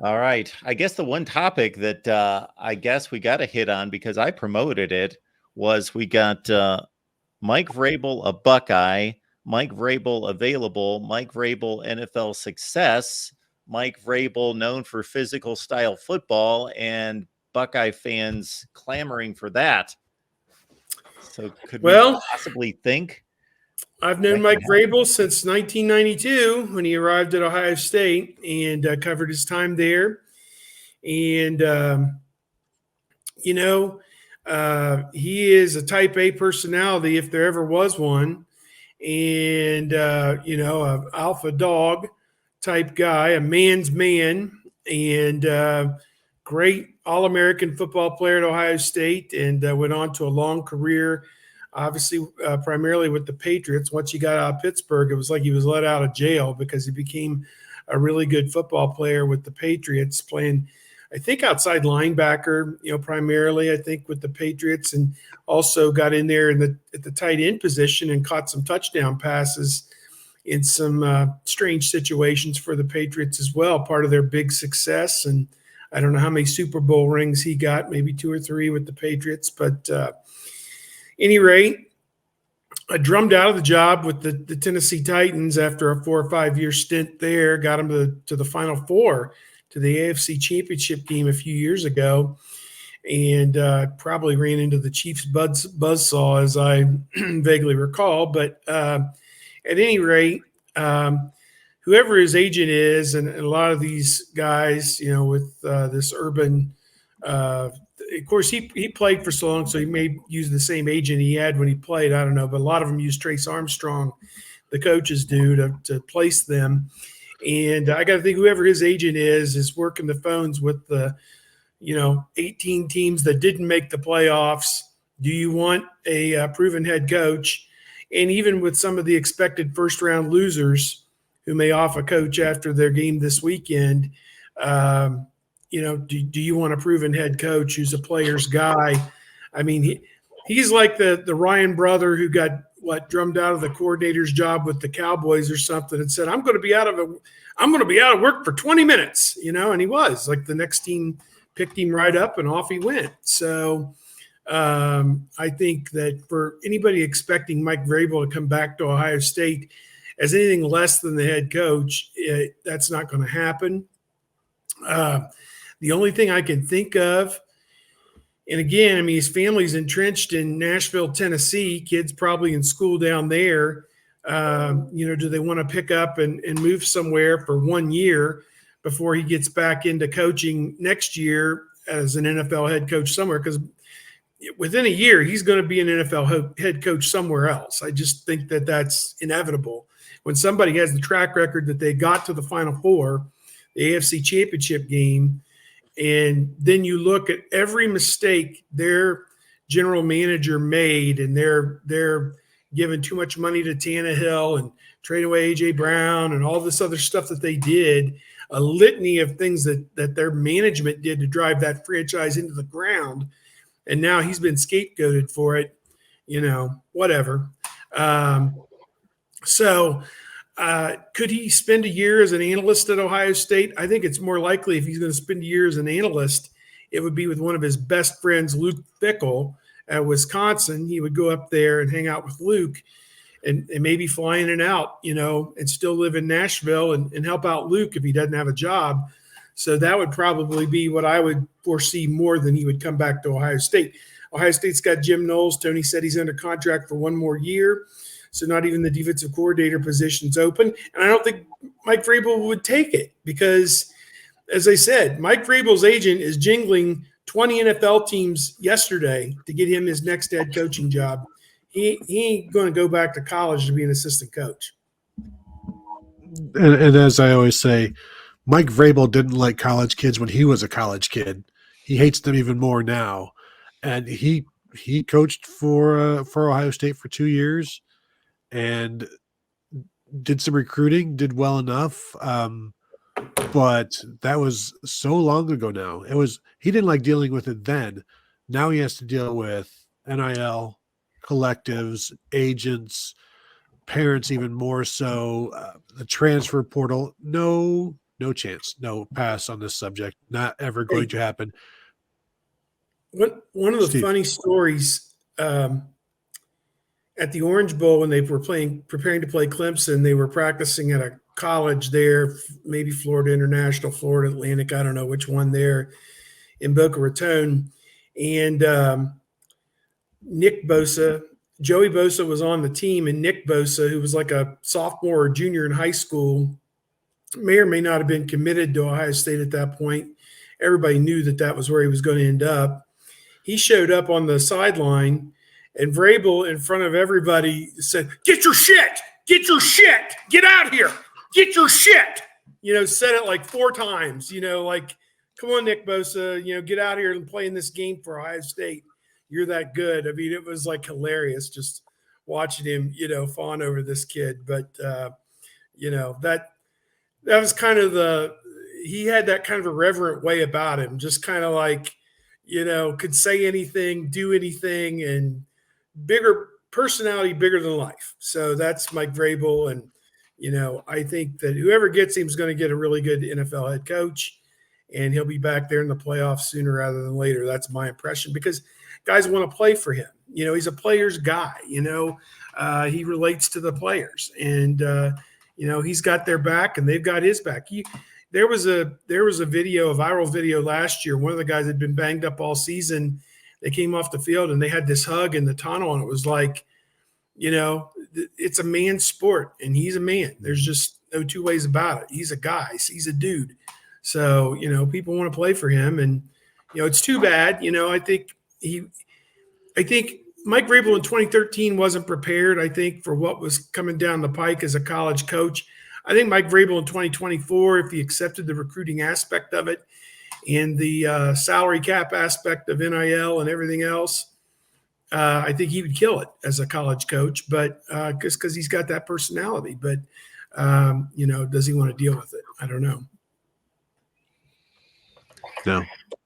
All right. I guess the one topic that I guess we got to hit on because I promoted it was we got Mike Vrabel, a Buckeye, Mike Vrabel available, Mike Vrabel NFL success, Mike Vrabel known for physical style football, and Buckeye fans clamoring for that. So could we Well, possibly think I've known that Mike could happen? Vrabel since 1992 when he arrived at Ohio State and covered his time there. And, you know, he is a type A personality if there ever was one. And, a alpha dog type guy, a man's man, and great All American football player at Ohio State, and went on to a long career, obviously, primarily with the Patriots. Once he got out of Pittsburgh, it was like he was let out of jail because he became a really good football player with the Patriots, playing, I think, outside linebacker, primarily, I think, with the Patriots, and also got in there at the tight end position and caught some touchdown passes in some strange situations for the Patriots as well, part of their big success. And I don't know how many Super Bowl rings he got, maybe 2 or 3 with the Patriots. But any rate, I drummed out of the job with the Tennessee Titans after a 4 or 5 year stint there, got them to the Final Four, to the AFC Championship game a few years ago, and probably ran into the Chiefs buzzsaw, as I vaguely recall. But at any rate, whoever his agent is, and a lot of these guys, with this urban, of course, he played for so long, so he may use the same agent he had when he played. I don't know, but a lot of them use Trace Armstrong, the coaches do, to place them. And I got to think whoever his agent is working the phones with the 18 teams that didn't make the playoffs. Do you want a proven head coach? And even with some of the expected first round losers who may off a coach after their game this weekend, do you want a proven head coach who's a player's guy? I mean, he's like the Ryan brother who got drummed out of the coordinator's job with the Cowboys or something and said, I'm going to be out of work for 20 minutes, and he was like, the next team picked him right up and off he went. So I think that for anybody expecting Mike Vrabel to come back to Ohio State as anything less than the head coach, that's not going to happen. The only thing I can think of, and again, I mean, his family's entrenched in Nashville, Tennessee, kids probably in school down there. Do they want to pick up and move somewhere for 1 year before he gets back into coaching next year as an NFL head coach somewhere? Because within a year, he's going to be an NFL head coach somewhere else. I just think that that's inevitable. When somebody has the track record that they got to the Final Four, the AFC Championship game, and then you look at every mistake their general manager made, and they're giving too much money to Tannehill and trade away A.J. Brown and all this other stuff that they did, a litany of things that their management did to drive that franchise into the ground. And now he's been scapegoated for it, whatever. Could he spend a year as an analyst at Ohio State? I think it's more likely if he's going to spend a year as an analyst, it would be with one of his best friends, Luke Fickell, at Wisconsin. He would go up there and hang out with Luke and maybe fly in and out, and still live in Nashville and help out Luke if he doesn't have a job. So that would probably be what I would foresee more than he would come back to Ohio State. Ohio State's got Jim Knowles. Tony said he's under contract for 1 more year. So not even the defensive coordinator position's open. And I don't think Mike Vrabel would take it because, as I said, Mike Vrabel's agent is jingling 20 NFL teams yesterday to get him his next head coaching job. He ain't going to go back to college to be an assistant coach. And as I always say, Mike Vrabel didn't like college kids when he was a college kid. He hates them even more now. And he coached for Ohio State for 2 years and did some recruiting, did well enough. But that was so long ago now. He didn't like dealing with it then. Now he has to deal with NIL, collectives, agents, parents even more so, the transfer portal. No No chance. No pass on this subject. Not ever going to happen. One of the Steve. funny stories at the Orange Bowl when they were preparing to play Clemson, they were practicing at a college there, maybe Florida International, Florida Atlantic, I don't know which one there in Boca Raton. And Nick Bosa, Joey Bosa was on the team, and Nick Bosa, who was like a sophomore or junior in high school, may or may not have been committed to Ohio State at that point. Everybody knew that that was where he was going to end up. He showed up on the sideline, and Vrabel, in front of everybody, said, "Get your shit! Get your shit! Get out here! Get your shit!" Said it like 4 times. Like, come on, Nick Bosa, get out here and play in this game for Ohio State. You're that good. I mean, it was like hilarious just watching him, fawn over this kid. But, that was kind of he had that kind of irreverent way about him, just kind of like, could say anything, do anything, and bigger personality, bigger than life. So that's Mike Vrabel. And, I think that whoever gets him is going to get a really good NFL head coach, and he'll be back there in the playoffs sooner rather than later. That's my impression, because guys want to play for him. He's a player's guy. He relates to the players, and he's got their back, and they've got his back. There was a viral video last year. One of the guys had been banged up all season. They came off the field and they had this hug in the tunnel, and it was like, it's a man's sport, and he's a man. There's just no 2 ways about it. He's a guy. He's a dude. So, people want to play for him, and, it's too bad. I think Mike Vrabel in 2013 wasn't prepared, I think, for what was coming down the pike as a college coach. I think Mike Vrabel in 2024, if he accepted the recruiting aspect of it and the salary cap aspect of NIL and everything else, I think he would kill it as a college coach, but because he's got that personality. But, does he want to deal with it? I don't know. No.